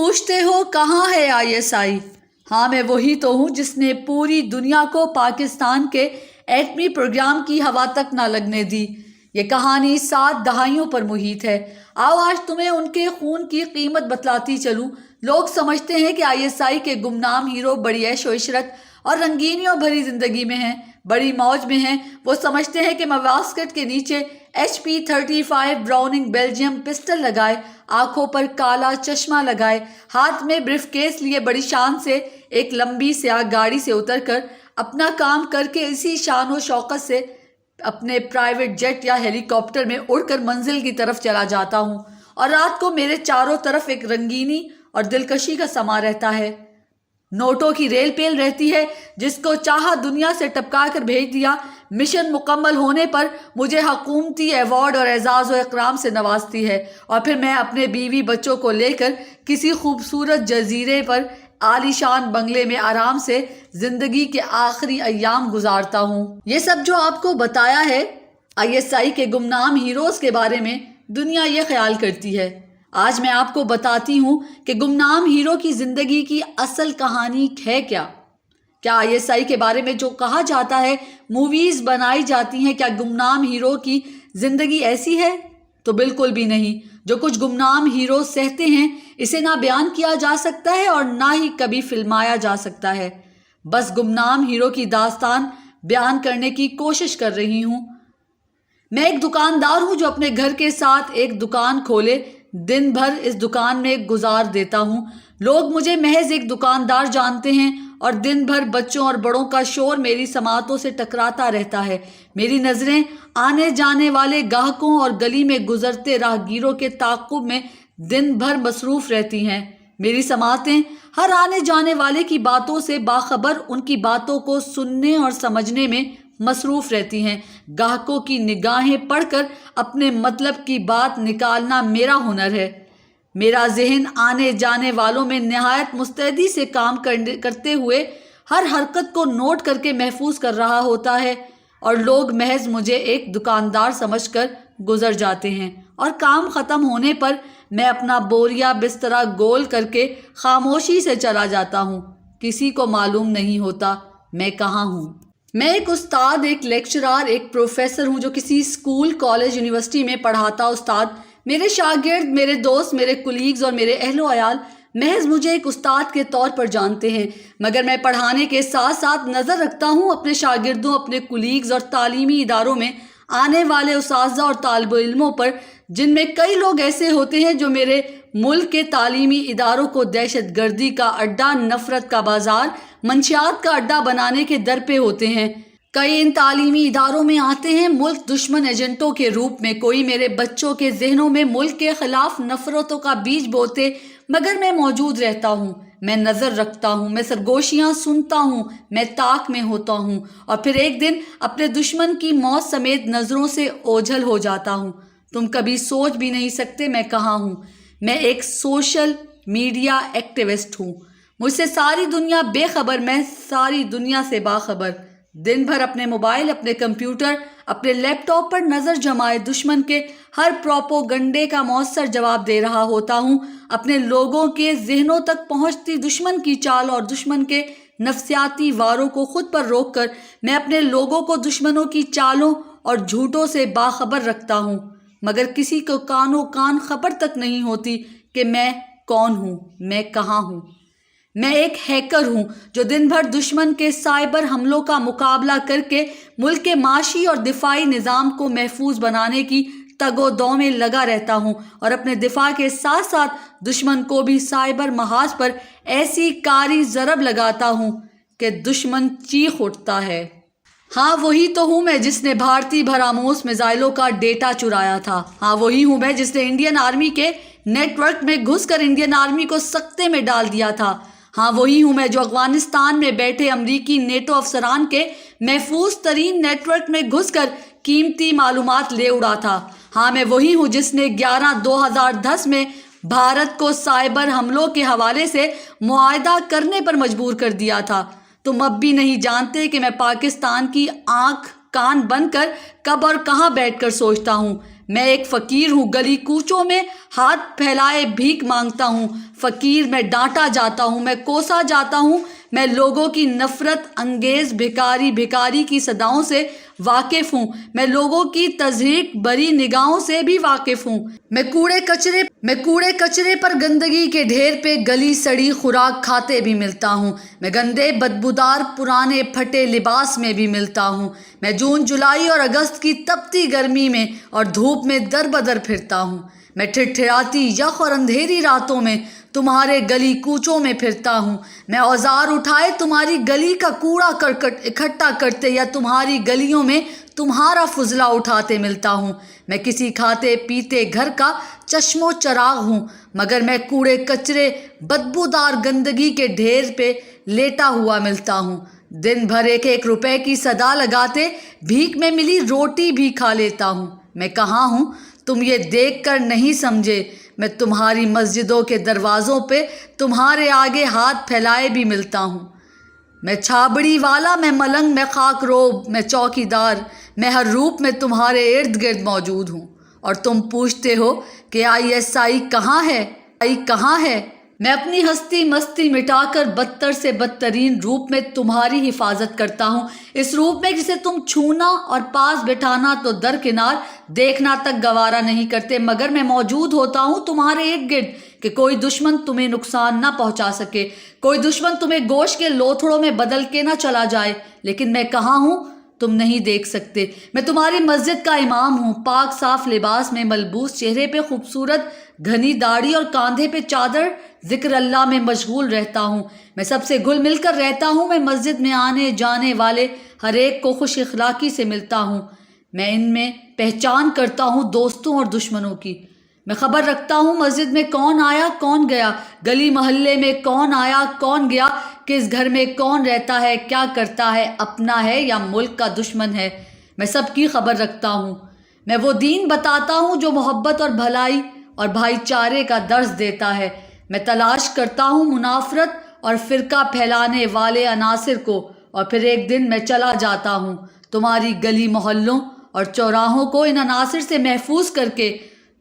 پوچھتے ہو کہاں ہے ISI؟ ہاں میں وہی تو ہوں جس نے پوری دنیا کو پاکستان کے ایٹمی پروگرام کی ہوا تک نہ لگنے دی۔ یہ کہانی 7 دہائیوں پر محیط ہے۔ آؤ آج تمہیں ان کے خون کی قیمت بتلاتی چلوں۔ لوگ سمجھتے ہیں کہ ISI کے گمنام ہیرو بڑی عیش و عشرت اور رنگینیوں بھری زندگی میں ہیں، بڑی موج میں ہیں۔ وہ سمجھتے ہیں کہ مواسکٹ کے نیچے HP-35 براؤننگ بیلجیم پسٹل لگائے، آنکھوں پر کالا چشمہ لگائے، ہاتھ میں بریف کیس لیے بڑی شان سے ایک لمبی سیاہ گاڑی سے اتر کر اپنا کام کر کے اسی شان و شوکت سے اپنے پرائیویٹ جیٹ یا ہیلی کاپٹر میں اڑ کر منزل کی طرف چلا جاتا ہوں، اور رات کو میرے چاروں طرف ایک رنگینی اور دلکشی کا سما رہتا ہے، نوٹوں کی ریل پیل رہتی ہے۔ جس کو چاہا دنیا سے ٹپکا کر بھیج دیا۔ مشن مکمل ہونے پر مجھے حکومتی ایوارڈ اور اعزاز و اکرام سے نوازتی ہے، اور پھر میں اپنے بیوی بچوں کو لے کر کسی خوبصورت جزیرے پر عالی شان بنگلے میں آرام سے زندگی کے آخری ایام گزارتا ہوں۔ یہ سب جو آپ کو بتایا ہے ISI کے گمنام ہیروز کے بارے میں، دنیا یہ خیال کرتی ہے۔ آج میں آپ کو بتاتی ہوں کہ گمنام ہیرو کی زندگی کی اصل کہانی ہے کیا۔ کیا ISI کے بارے میں جو کہا جاتا ہے موویز بنائی جاتی ہیں، کیا گمنام ہیرو کی زندگی ایسی ہے؟ تو بالکل بھی نہیں۔ جو کچھ گمنام ہیرو سہتے ہیں اسے نہ بیان کیا جا سکتا ہے اور نہ ہی کبھی فلمایا جا سکتا ہے۔ بس گمنام ہیرو کی داستان بیان کرنے کی کوشش کر رہی ہوں۔ میں ایک دکاندار ہوں جو اپنے گھر کے ساتھ ایک دکان کھولے دن بھر اس دکان میں گزار دیتا ہوں۔ لوگ مجھے محض ایک دکاندار جانتے ہیں اور دن بھر بچوں اور بڑوں کا شور میری سماعتوں سے ٹکراتا رہتا ہے۔ میری نظریں آنے جانے والے گاہکوں اور گلی میں گزرتے راہگیروں کے تعاقب میں دن بھر مصروف رہتی ہیں۔ میری سماعتیں ہر آنے جانے والے کی باتوں سے باخبر ان کی باتوں کو سننے اور سمجھنے میں مصروف رہتی ہیں۔ گاہکوں کی نگاہیں پڑھ کر اپنے مطلب کی بات نکالنا میرا ہنر ہے۔ میرا ذہن آنے جانے والوں میں نہایت مستعدی سے کام کرتے ہوئے ہر حرکت کو نوٹ کر کے محفوظ کر رہا ہوتا ہے، اور لوگ محض مجھے ایک دکاندار سمجھ کر گزر جاتے ہیں، اور کام ختم ہونے پر میں اپنا بوریا بسترا گول کر کے خاموشی سے چلا جاتا ہوں۔ کسی کو معلوم نہیں ہوتا میں کہاں ہوں۔ میں ایک استاد، ایک لیکچرار، ایک پروفیسر ہوں جو کسی اسکول، کالج، یونیورسٹی میں پڑھاتا استاد۔ میرے شاگرد، میرے دوست، میرے کولیگز اور میرے اہل و عیال محض مجھے ایک استاد کے طور پر جانتے ہیں، مگر میں پڑھانے کے ساتھ ساتھ نظر رکھتا ہوں اپنے شاگردوں، اپنے کولیگز اور تعلیمی اداروں میں آنے والے اساتذہ اور طالب علموں پر، جن میں کئی لوگ ایسے ہوتے ہیں جو میرے ملک کے تعلیمی اداروں کو دہشت گردی کا اڈا، نفرت کا بازار، منشیات کا اڈا بنانے کے در پہ ہوتے ہیں۔ کئی ان تعلیمی اداروں میں آتے ہیں ملک دشمن ایجنٹوں کے روپ میں، کوئی میرے بچوں کے ذہنوں میں ملک کے خلاف نفرتوں کا بیج بوتے، مگر میں موجود رہتا ہوں، میں نظر رکھتا ہوں، میں سرگوشیاں سنتا ہوں، میں طاق میں ہوتا ہوں، اور پھر ایک دن اپنے دشمن کی موت سمیت نظروں سے اوجھل ہو جاتا ہوں۔ تم کبھی سوچ بھی نہیں سکتے میں کہاں ہوں۔ میں ایک سوشل میڈیا ایکٹیوسٹ ہوں۔ مجھ سے ساری دنیا بے خبر، میں ساری دنیا سے باخبر۔ دن بھر اپنے موبائل، اپنے کمپیوٹر، اپنے لیپ ٹاپ پر نظر جمائے دشمن کے ہر پروپوگنڈے کا مؤثر جواب دے رہا ہوتا ہوں۔ اپنے لوگوں کے ذہنوں تک پہنچتی دشمن کی چال اور دشمن کے نفسیاتی واروں کو خود پر روک کر میں اپنے لوگوں کو دشمنوں کی چالوں اور جھوٹوں سے باخبر رکھتا ہوں، مگر کسی کو کانوں کان خبر تک نہیں ہوتی کہ میں کون ہوں، میں کہاں ہوں۔ میں ایک ہیکر ہوں جو دن بھر دشمن کے سائبر حملوں کا مقابلہ کر کے ملک کے معاشی اور دفاعی نظام کو محفوظ بنانے کی تگ و دو میں لگا رہتا ہوں، اور اپنے دفاع کے ساتھ ساتھ دشمن کو بھی سائبر محاذ پر ایسی کاری ضرب لگاتا ہوں کہ دشمن چیخ اٹھتا ہے۔ ہاں وہی تو ہوں میں جس نے بھارتی بھراموس میزائلوں کا ڈیٹا چرایا تھا۔ ہاں وہی ہوں میں جس نے انڈین آرمی کے نیٹ ورک میں گھس کر انڈین آرمی کو سکتے میں ڈال دیا تھا۔ ہاں وہی ہوں میں جو افغانستان میں بیٹھے امریکی نیٹو افسران کے محفوظ ترین نیٹ ورک میں گھس کر قیمتی معلومات لے اڑا تھا۔ ہاں میں وہی ہوں جس نے 11/2010 میں بھارت کو سائبر حملوں کے حوالے سے معاہدہ کرنے پر مجبور کر دیا تھا۔ تم اب بھی نہیں جانتے کہ میں پاکستان کی آنکھ کان بن کر کب اور کہاں بیٹھ کر سوچتا ہوں۔ میں ایک فقیر ہوں، گلی کوچوں میں ہاتھ پھیلائے بھیک مانگتا ہوں۔ فقیر، میں ڈانٹا جاتا ہوں، میں کوسا جاتا ہوں، میں لوگوں کی نفرت انگیز بھکاری بھکاری کی صداؤں سے واقف ہوں، میں لوگوں کی تضحیک بری نگاہوں سے بھی واقف ہوں۔ میں کوڑے کچرے پر گندگی کے ڈھیر پہ گلی سڑی خوراک کھاتے بھی ملتا ہوں۔ میں گندے بدبودار پرانے پھٹے لباس میں بھی ملتا ہوں۔ میں جون، جولائی اور اگست کی تپتی گرمی میں اور دھوپ میں در بدر پھرتا ہوں۔ میں ٹھٹھراتی یخ اور اندھیری راتوں میں تمہارے گلی کوچوں میں پھرتا ہوں۔ میں اوزار اٹھائے تمہاری گلی کا کوڑا کرکٹ اکٹھا کرتے یا تمہاری گلیوں میں تمہارا فضلہ اٹھاتے ملتا ہوں۔ میں کسی کھاتے پیتے گھر کا چشم و چراغ ہوں، مگر میں کوڑے کچرے بدبودار گندگی کے ڈھیر پہ لیٹا ہوا ملتا ہوں۔ دن بھر 1 روپے کی صدا لگاتے بھیک میں ملی روٹی بھی کھا لیتا ہوں۔ میں کہاں ہوں تم یہ دیکھ کر نہیں سمجھے؟ میں تمہاری مسجدوں کے دروازوں پہ تمہارے آگے ہاتھ پھیلائے بھی ملتا ہوں۔ میں چھابڑی والا، میں ملنگ، میں خاک روب، میں چوکی دار، میں ہر روپ میں تمہارے ارد گرد موجود ہوں، اور تم پوچھتے ہو کہ ISI کہاں ہے؟ میں اپنی ہستی مستی مٹا کر بدتر سے بدترین روپ میں تمہاری حفاظت کرتا ہوں، اس روپ میں جسے تم چھونا اور پاس بٹھانا تو درکنار، دیکھنا تک گوارا نہیں کرتے، مگر میں موجود ہوتا ہوں تمہارے ارد گرد کہ کوئی دشمن تمہیں نقصان نہ پہنچا سکے، کوئی دشمن تمہیں گوشت کے لوتھڑوں میں بدل کے نہ چلا جائے۔ لیکن میں کہاں ہوں تم نہیں دیکھ سکتے۔ میں تمہاری مسجد کا امام ہوں، پاک صاف لباس میں ملبوس، چہرے پہ خوبصورت گھنی داڑھی اور کاندھے پہ چادر، ذکر اللہ میں مشغول رہتا ہوں۔ میں سب سے گھل مل کر رہتا ہوں، میں مسجد میں آنے جانے والے ہر ایک کو خوش اخلاقی سے ملتا ہوں۔ میں ان میں پہچان کرتا ہوں دوستوں اور دشمنوں کی۔ میں خبر رکھتا ہوں مسجد میں کون آیا کون گیا، گلی محلے میں کون آیا کون گیا، کس گھر میں کون رہتا ہے، کیا کرتا ہے، اپنا ہے یا ملک کا دشمن ہے۔ میں سب کی خبر رکھتا ہوں۔ میں وہ دین بتاتا ہوں جو محبت اور بھلائی اور بھائی چارے کا درس دیتا ہے۔ میں تلاش کرتا ہوں منافرت اور فرقہ پھیلانے والے عناصر کو، اور پھر ایک دن میں چلا جاتا ہوں تمہاری گلی محلوں اور چوراہوں کو ان عناصر سے محفوظ کر کے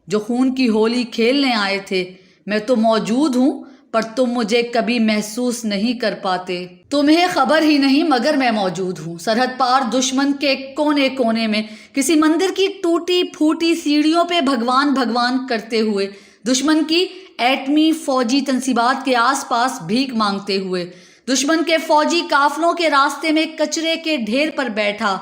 جو خون کی ہولی کھیلنے آئے تھے۔ میں تو موجود ہوں پر تم مجھے کبھی محسوس نہیں کر پاتے۔ تمہیں خبر ہی نہیں مگر میں موجود ہوں، سرحد پار دشمن کے کونے کونے میں، کسی مندر کی ٹوٹی پھوٹی سیڑھیوں پہ بھگوان بھگوان کرتے ہوئے، دشمن کی ایٹمی فوجی تنصیبات کے آس پاس بھیک مانگتے ہوئے، دشمن کے فوجی قافلوں کے راستے میں کچرے کے ڈھیر پر بیٹھا،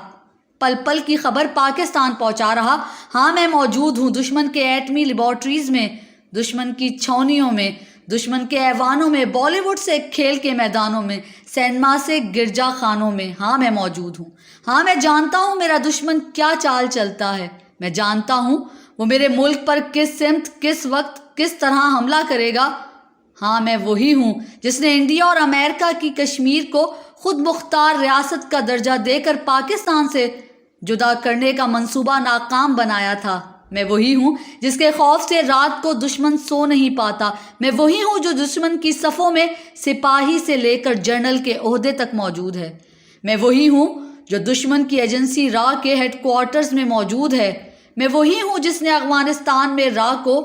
پل پل کی خبر پاکستان پہنچا رہا۔ ہاں میں موجود ہوں، دشمن کے ایٹمی لیبارٹریز میں، دشمن کی چھاؤنیوں میں، دشمن کے ایوانوں میں، بالی ووڈ سے کھیل کے میدانوں میں، سینما سے گرجا خانوں میں۔ ہاں میں موجود ہوں۔ ہاں میں جانتا ہوں میرا دشمن کیا چال چلتا ہے، میں جانتا ہوں وہ میرے ملک پر کس سمت، کس وقت، کس طرح حملہ کرے گا۔ ہاں میں وہی ہوں جس نے انڈیا اور امریکہ کی کشمیر کو خود مختار ریاست کا درجہ دے کر پاکستان سے جدا کرنے کا منصوبہ ناکام بنایا تھا۔ میں وہی ہوں جس کے خوف سے رات کو دشمن سو نہیں پاتا۔ میں وہی ہوں جو دشمن کی صفوں میں سپاہی سے لے کر جنرل کے عہدے تک موجود ہے۔ میں وہی ہوں جو دشمن کی ایجنسی را کے ہیڈ کوارٹرز میں موجود ہے۔ میں وہی ہوں جس نے افغانستان میں را کو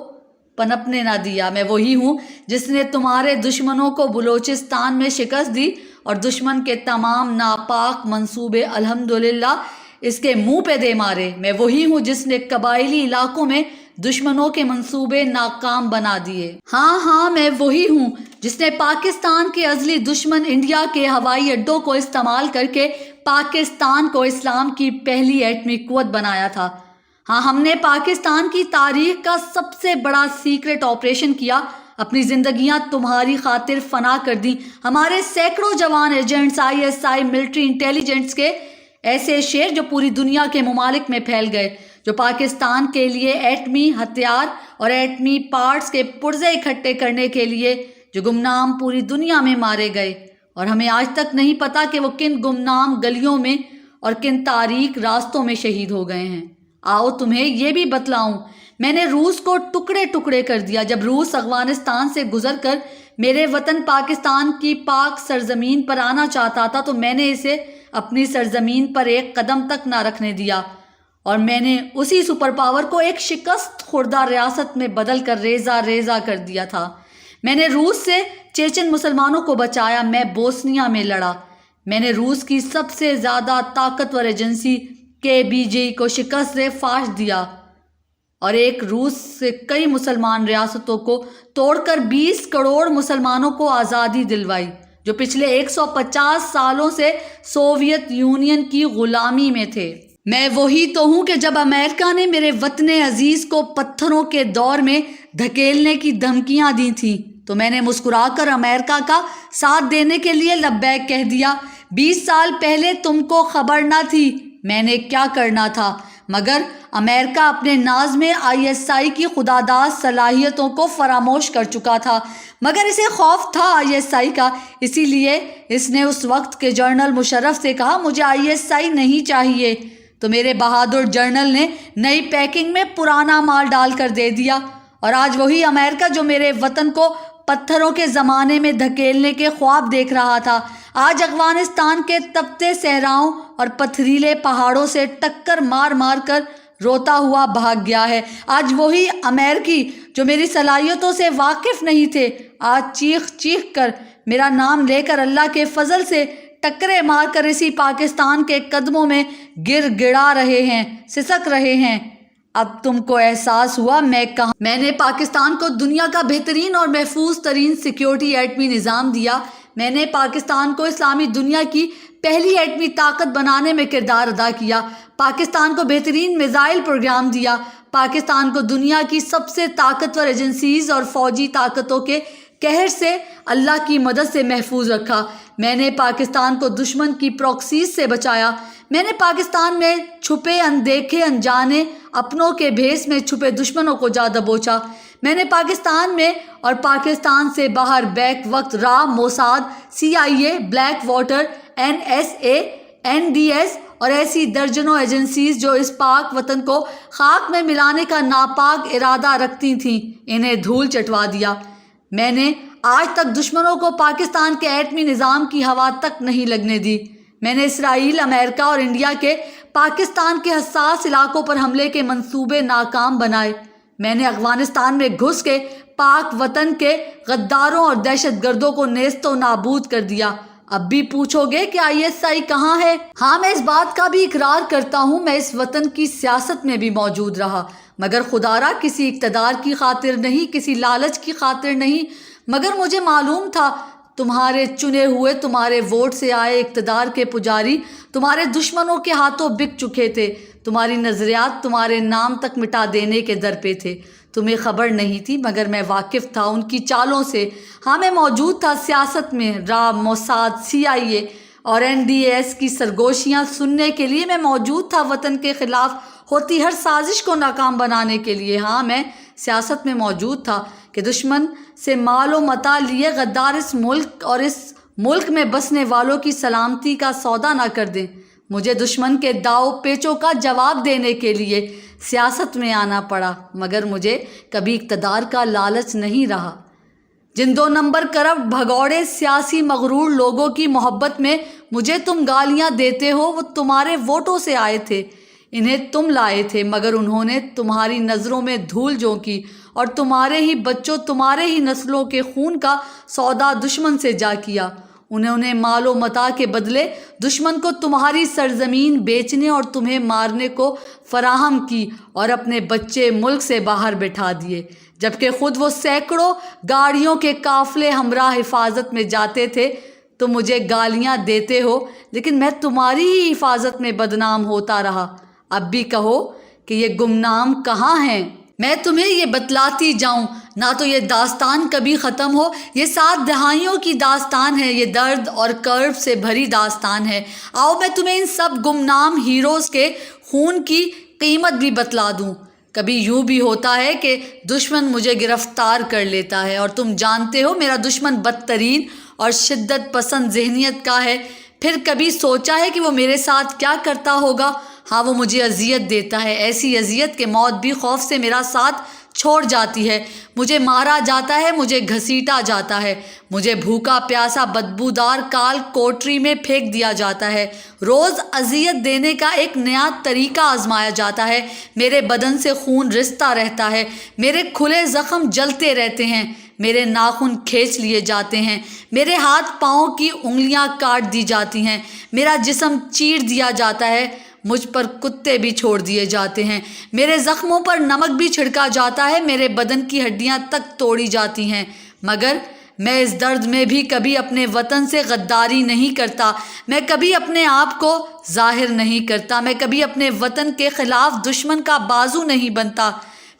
پنپنے نہ دیا۔ میں وہی ہوں جس نے تمہارے دشمنوں کو بلوچستان میں شکست دی اور دشمن کے تمام ناپاک منصوبے الحمدللہ اس کے منہ پہ دے مارے۔ میں وہی ہوں جس نے قبائلی علاقوں میں دشمنوں کے منصوبے ناکام بنا دیے۔ ہاں میں وہی ہوں جس نے پاکستان کے ازلی دشمن انڈیا کے ہوائی اڈوں کو استعمال کر کے پاکستان کو اسلام کی پہلی ایٹمی قوت بنایا تھا۔ ہاں ہم نے پاکستان کی تاریخ کا سب سے بڑا سیکرٹ آپریشن کیا، اپنی زندگیاں تمہاری خاطر فنا کر دی۔ ہمارے سینکڑوں جوان ایجنٹس، ISI، ملٹری انٹیلیجنس کے ایسے شیر جو پوری دنیا کے ممالک میں پھیل گئے، جو پاکستان کے لیے ایٹمی ہتھیار اور ایٹمی پارٹس کے پرزے اکٹھے کرنے کے لیے جو گمنام پوری دنیا میں مارے گئے، اور ہمیں آج تک نہیں پتا کہ وہ کن گمنام گلیوں میں اور کن تاریک راستوں میں شہید ہو گئے ہیں۔ آؤ تمہیں یہ بھی بتلاؤں، میں نے روس کو ٹکڑے ٹکڑے کر دیا۔ جب روس افغانستان سے گزر کر میرے وطن پاکستان کی پاک سرزمین پر آنا چاہتا تھا تو میں نے اسے اپنی سرزمین پر ایک قدم تک نہ رکھنے دیا، اور میں نے اسی سپر پاور کو ایک شکست خوردہ ریاست میں بدل کر ریزہ ریزہ کر دیا تھا۔ میں نے روس سے چیچن مسلمانوں کو بچایا، میں بوسنیا میں لڑا، میں نے روس کی سب سے زیادہ طاقتور ایجنسی KGB کو شکست سے فاش دیا اور ایک روس سے کئی مسلمان ریاستوں کو توڑ کر 20 کروڑ مسلمانوں کو آزادی دلوائی جو پچھلے 150 سالوں سے سوویت یونین کی غلامی میں تھے۔ میں وہی تو ہوں کہ جب امریکہ نے میرے وطن عزیز کو پتھروں کے دور میں دھکیلنے کی دھمکیاں دی تھیں تو میں نے مسکرا کر امریکہ کا ساتھ دینے کے لیے لبیک کہہ دیا۔ 20 سال پہلے تم کو خبر نہ تھی میں نے کیا کرنا تھا، مگر امریکہ اپنے ناز میں ISI کی خداداد صلاحیتوں کو فراموش کر چکا تھا، مگر اسے خوف تھا ISI کا، اسی لیے اس نے اس وقت کے جنرل مشرف سے کہا مجھے ISI نہیں چاہیے، تو میرے بہادر جنرل نے نئی پیکنگ میں پرانا مال ڈال کر دے دیا، اور آج وہی امریکہ جو میرے وطن کو پتھروں کے زمانے میں دھکیلنے کے خواب دیکھ رہا تھا، آج افغانستان کے تپتے صحراؤں اور پتھریلے پہاڑوں سے ٹکر مار مار کر روتا ہوا بھاگ گیا ہے۔ آج وہی امریکی جو میری صلاحیتوں سے واقف نہیں تھے، آج چیخ چیخ کر میرا نام لے کر اللہ کے فضل سے ٹکرے مار کر اسی پاکستان کے قدموں میں گر گڑا رہے ہیں، سسک رہے ہیں۔ اب تم کو احساس ہوا میں کہاں۔ میں نے پاکستان کو دنیا کا بہترین اور محفوظ ترین سیکیورٹی ایٹمی نظام دیا، میں نے پاکستان کو اسلامی دنیا کی پہلی ایٹمی طاقت بنانے میں کردار ادا کیا، پاکستان کو بہترین میزائل پروگرام دیا، پاکستان کو دنیا کی سب سے طاقتور ایجنسیز اور فوجی طاقتوں کے قہر سے اللہ کی مدد سے محفوظ رکھا، میں نے پاکستان کو دشمن کی پراکسیز سے بچایا، میں نے پاکستان میں چھپے اندیکھے انجانے اپنوں کے بھیس میں چھپے دشمنوں کو جا دبوچا، میں نے پاکستان میں اور پاکستان سے باہر بیک وقت را، Mossad, CIA، black water, NSA، NDS اور ایسی درجنوں ایجنسیز جو اس پاک وطن کو خاک میں ملانے کا ناپاک ارادہ رکھتی تھیں، انہیں دھول چٹوا دیا۔ میں نے آج تک دشمنوں کو پاکستان کے ایٹمی نظام کی ہوا تک نہیں لگنے دی، میں نے اسرائیل، امریکہ اور انڈیا کے پاکستان کے حساس علاقوں پر حملے کے منصوبے ناکام بنائے، میں نے افغانستان میں گھس کے پاک وطن کے غداروں اور دہشت گردوں کو نیست و نابود کر دیا۔ اب بھی پوچھو گے کہ ISI کہاں ہے؟ ہاں، میں اس بات کا بھی اقرار کرتا ہوں میں اس وطن کی سیاست میں بھی موجود رہا، مگر خدارا کسی اقتدار کی خاطر نہیں، کسی لالچ کی خاطر نہیں، مگر مجھے معلوم تھا تمہارے چنے ہوئے، تمہارے ووٹ سے آئے اقتدار کے پجاری تمہارے دشمنوں کے ہاتھوں بک چکے تھے، تمہاری نظریات تمہارے نام تک مٹا دینے کے در پہ تھے، تمہیں خبر نہیں تھی مگر میں واقف تھا ان کی چالوں سے۔ ہاں، میں موجود تھا سیاست میں، را، موساد، CIA اور NDS کی سرگوشیاں سننے کے لیے، میں موجود تھا وطن کے خلاف ہوتی ہر سازش کو ناکام بنانے کے لیے۔ ہاں، میں سیاست میں موجود تھا کہ دشمن سے مال و متاع لیے غدار اس ملک اور اس ملک میں بسنے والوں کی سلامتی کا سودا نہ کر دیں۔ مجھے دشمن کے داؤ پیچوں کا جواب دینے کے لیے سیاست میں آنا پڑا، مگر مجھے کبھی اقتدار کا لالچ نہیں رہا۔ جن 2 نمبر کرپٹ بھگوڑے سیاسی مغرور لوگوں کی محبت میں مجھے تم گالیاں دیتے ہو، وہ تمہارے ووٹوں سے آئے تھے، انہیں تم لائے تھے، مگر انہوں نے تمہاری نظروں میں دھول جھونکی اور تمہارے ہی بچوں، تمہارے ہی نسلوں کے خون کا سودا دشمن سے جا کیا۔ انہوں نے مال و متاع کے بدلے دشمن کو تمہاری سرزمین بیچنے اور تمہیں مارنے کو فراہم کی اور اپنے بچے ملک سے باہر بٹھا دیے، جبکہ خود وہ سینکڑوں گاڑیوں کے قافلے ہمراہ حفاظت میں جاتے تھے۔ تم مجھے گالیاں دیتے ہو لیکن میں تمہاری ہی حفاظت میں بدنام ہوتا رہا۔ اب بھی کہو کہ یہ گمنام کہاں ہیں؟ میں تمہیں یہ بتلاتی جاؤں، نہ تو یہ داستان کبھی ختم ہو۔ یہ 7 دہائیوں کی داستان ہے، یہ درد اور کرب سے بھری داستان ہے۔ آؤ میں تمہیں ان سب گمنام ہیروز کے خون کی قیمت بھی بتلا دوں۔ کبھی یوں بھی ہوتا ہے کہ دشمن مجھے گرفتار کر لیتا ہے، اور تم جانتے ہو میرا دشمن بدترین اور شدت پسند ذہنیت کا ہے۔ پھر کبھی سوچا ہے کہ وہ میرے ساتھ کیا کرتا ہوگا؟ ہاں وہ مجھے اذیت دیتا ہے، ایسی اذیت کہ موت بھی خوف سے میرا ساتھ چھوڑ جاتی ہے۔ مجھے مارا جاتا ہے، مجھے گھسیٹا جاتا ہے، مجھے بھوکا پیاسا بدبودار کال کوٹری میں پھینک دیا جاتا ہے۔ روز اذیت دینے کا ایک نیا طریقہ آزمایا جاتا ہے۔ میرے بدن سے خون رستا رہتا ہے، میرے کھلے زخم جلتے رہتے ہیں، میرے ناخن کھینچ لیے جاتے ہیں، میرے ہاتھ پاؤں کی انگلیاں کاٹ دی جاتی ہیں، میرا جسم چیر دیا جاتا ہے، مجھ پر کتے بھی چھوڑ دیے جاتے ہیں، میرے زخموں پر نمک بھی چھڑکا جاتا ہے، میرے بدن کی ہڈیاں تک توڑی جاتی ہیں، مگر میں اس درد میں بھی کبھی اپنے وطن سے غداری نہیں کرتا، میں کبھی اپنے آپ کو ظاہر نہیں کرتا، میں کبھی اپنے وطن کے خلاف دشمن کا بازو نہیں بنتا۔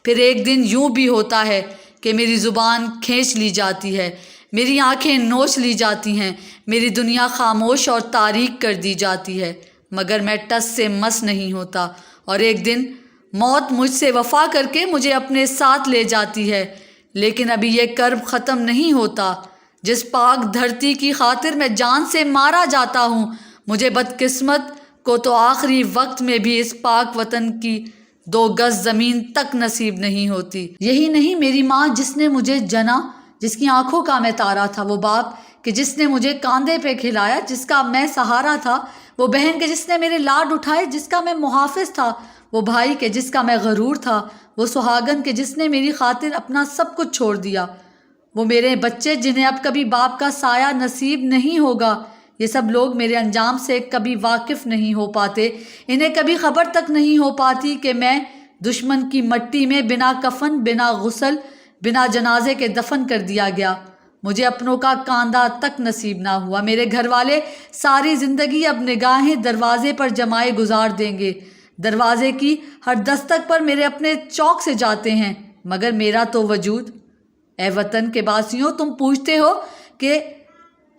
پھر ایک دن یوں بھی ہوتا ہے کہ میری زبان کھینچ لی جاتی ہے، میری آنکھیں نوچ لی جاتی ہیں، میری دنیا خاموش اور تاریک کر دی جاتی ہے، مگر میں ٹس سے مس نہیں ہوتا، اور ایک دن موت مجھ سے وفا کر کے مجھے اپنے ساتھ لے جاتی ہے۔ لیکن ابھی یہ کرب ختم نہیں ہوتا۔ جس پاک دھرتی کی خاطر میں جان سے مارا جاتا ہوں، مجھے بدقسمت کو تو آخری وقت میں بھی اس پاک وطن کی 2 گز زمین تک نصیب نہیں ہوتی۔ یہی نہیں، میری ماں جس نے مجھے جنا، جس کی آنکھوں کا میں تارا تھا، وہ باپ کہ جس نے مجھے کاندھے پہ کھلایا، جس کا میں سہارا تھا، وہ بہن کہ جس نے میرے لاڈ اٹھائے، جس کا میں محافظ تھا، وہ بھائی کہ جس کا میں غرور تھا، وہ سہاگن کہ جس نے میری خاطر اپنا سب کچھ چھوڑ دیا، وہ میرے بچے جنہیں اب کبھی باپ کا سایہ نصیب نہیں ہوگا۔ یہ سب لوگ میرے انجام سے کبھی واقف نہیں ہو پاتے، انہیں کبھی خبر تک نہیں ہو پاتی کہ میں دشمن کی مٹی میں بنا کفن، بنا غسل، بنا جنازے کے دفن کر دیا گیا۔ مجھے اپنوں کا کاندھا تک نصیب نہ ہوا۔ میرے گھر والے ساری زندگی اب نگاہیں دروازے پر جمائے گزار دیں گے، دروازے کی ہر دستک پر میرے اپنے چوک سے جاتے ہیں، مگر میرا تو وجود۔ اے وطن کے باسیوں، تم پوچھتے ہو کہ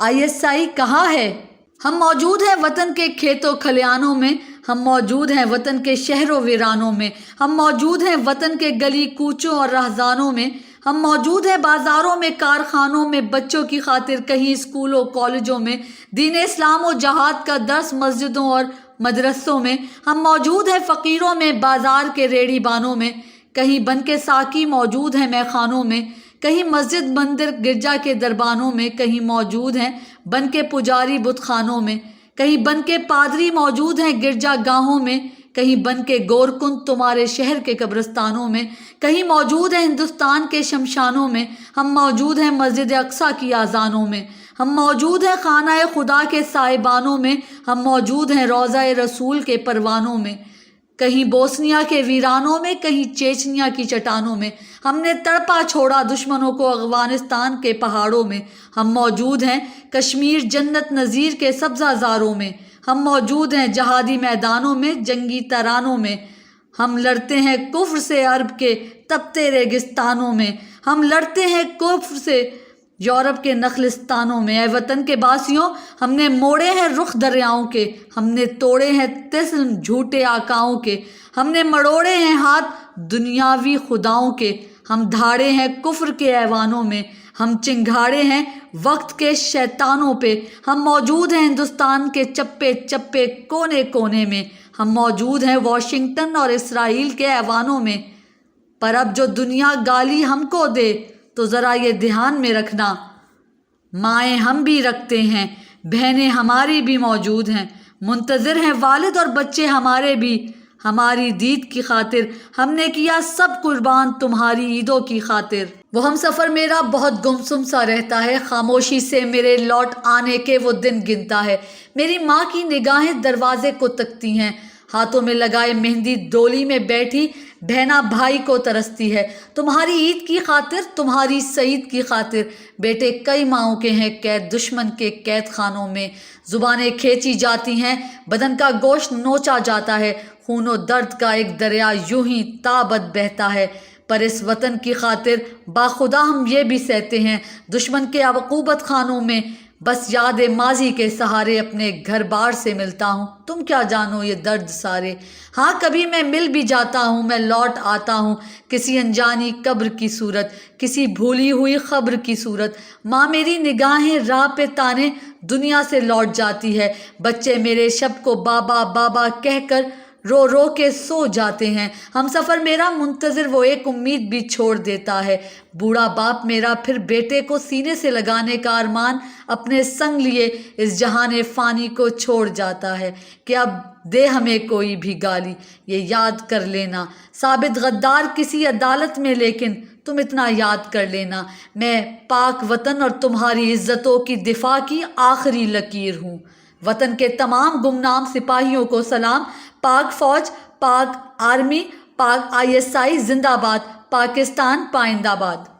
ISI کہاں ہے؟ ہم موجود ہیں وطن کے کھیتوں کھلیانوں میں، ہم موجود ہیں وطن کے شہروں ویرانوں میں، ہم موجود ہیں وطن کے گلی کوچوں اور رہزانوں میں، ہم موجود ہیں بازاروں میں، کارخانوں میں، بچوں کی خاطر کہیں اسکولوں کالجوں میں، دین اسلام و جہاد کا درس مسجدوں اور مدرسوں میں، ہم موجود ہیں فقیروں میں، بازار کے ریڑھی بانوں میں، کہیں بن کے ساقی موجود ہیں میخانوں خانوں میں، کہیں مسجد مندر گرجا کے دربانوں میں، کہیں موجود ہیں بن کے پجاری بت خانوں میں، کہیں بن کے پادری موجود ہیں گرجا گاہوں میں، کہیں بن کے گورکن تمہارے شہر کے قبرستانوں میں، کہیں موجود ہیں ہندوستان کے شمشانوں میں، ہم موجود ہیں مسجد اقصیٰ کی آذانوں میں، ہم موجود ہیں خانہ خدا کے سائبانوں میں، ہم موجود ہیں روضہ رسول کے پروانوں میں، کہیں بوسنیا کے ویرانوں میں، کہیں چیچنیا کی چٹانوں میں، ہم نے تڑپا چھوڑا دشمنوں کو افغانستان کے پہاڑوں میں، ہم موجود ہیں کشمیر جنت نظیر کے سبزہ زاروں میں، ہم موجود ہیں جہادی میدانوں میں، جنگی ترانوں میں، ہم لڑتے ہیں کفر سے عرب کے تپتے ریگستانوں میں، ہم لڑتے ہیں کفر سے یورپ کے نخلستانوں میں۔ اے وطن کے باسیوں، ہم نے موڑے ہیں رخ دریاؤں کے، ہم نے توڑے ہیں طسم جھوٹے آقاؤں کے، ہم نے مڑوڑے ہیں ہاتھ دنیاوی خداؤں کے، ہم دھاڑے ہیں کفر کے ایوانوں میں، ہم چنگھاڑے ہیں وقت کے شیطانوں پہ، ہم موجود ہیں ہندوستان کے چپے چپے کونے کونے میں، ہم موجود ہیں واشنگٹن اور اسرائیل کے ایوانوں میں۔ پر اب جو دنیا گالی ہم کو دے تو ذرا یہ دھیان میں رکھنا، مائیں ہم بھی رکھتے ہیں، بہنیں ہماری بھی موجود ہیں، منتظر ہیں والد اور بچے ہمارے بھی، ہماری دید کی خاطر ہم نے کیا سب قربان تمہاری عیدوں کی خاطر۔ وہ ہم سفر میرا بہت گمسم سا رہتا ہے، خاموشی سے میرے لوٹ آنے کے وہ دن گنتا ہے۔ میری ماں کی نگاہیں دروازے کو تکتی ہیں، ہاتھوں میں لگائے مہندی ڈولی میں بیٹھی بہنا بھائی کو ترستی ہے۔ تمہاری عید کی خاطر، تمہاری سعید کی خاطر، بیٹے کئی ماؤں کے ہیں قید دشمن کے قید خانوں میں، زبانیں کھینچی جاتی ہیں، بدن کا گوشت نوچا جاتا ہے، خون و درد کا ایک دریا یوں ہی تابت بہتا ہے۔ پر اس وطن کی خاطر باخدا ہم یہ بھی سہتے ہیں دشمن کے عقوبت خانوں میں، بس یاد ماضی کے سہارے اپنے گھر بار سے ملتا ہوں، تم کیا جانو یہ درد سارے۔ ہاں کبھی میں مل بھی جاتا ہوں، میں لوٹ آتا ہوں کسی انجانی قبر کی صورت، کسی بھولی ہوئی خبر کی صورت۔ ماں میری نگاہیں راہ پہ تانے دنیا سے لوٹ جاتی ہے، بچے میرے شب کو بابا بابا کہہ کر رو رو کے سو جاتے ہیں۔ ہم سفر میرا منتظر وہ ایک امید بھی چھوڑ دیتا ہے۔ بوڑھا باپ میرا پھر بیٹے کو سینے سے لگانے کا ارمان اپنے سنگ لیے اس جہان فانی کو چھوڑ جاتا ہے کہ اب دے ہمیں کوئی بھی گالی، یہ یاد کر لینا ثابت غدار کسی عدالت میں، لیکن تم اتنا یاد کر لینا میں پاک وطن اور تمہاری عزتوں کی دفاع کی آخری لکیر ہوں۔ وطن کے تمام گمنام سپاہیوں کو سلام۔ پاک فوج، پاک آرمی، پاک ISI زندہ باد، پاکستان پائندہ باد۔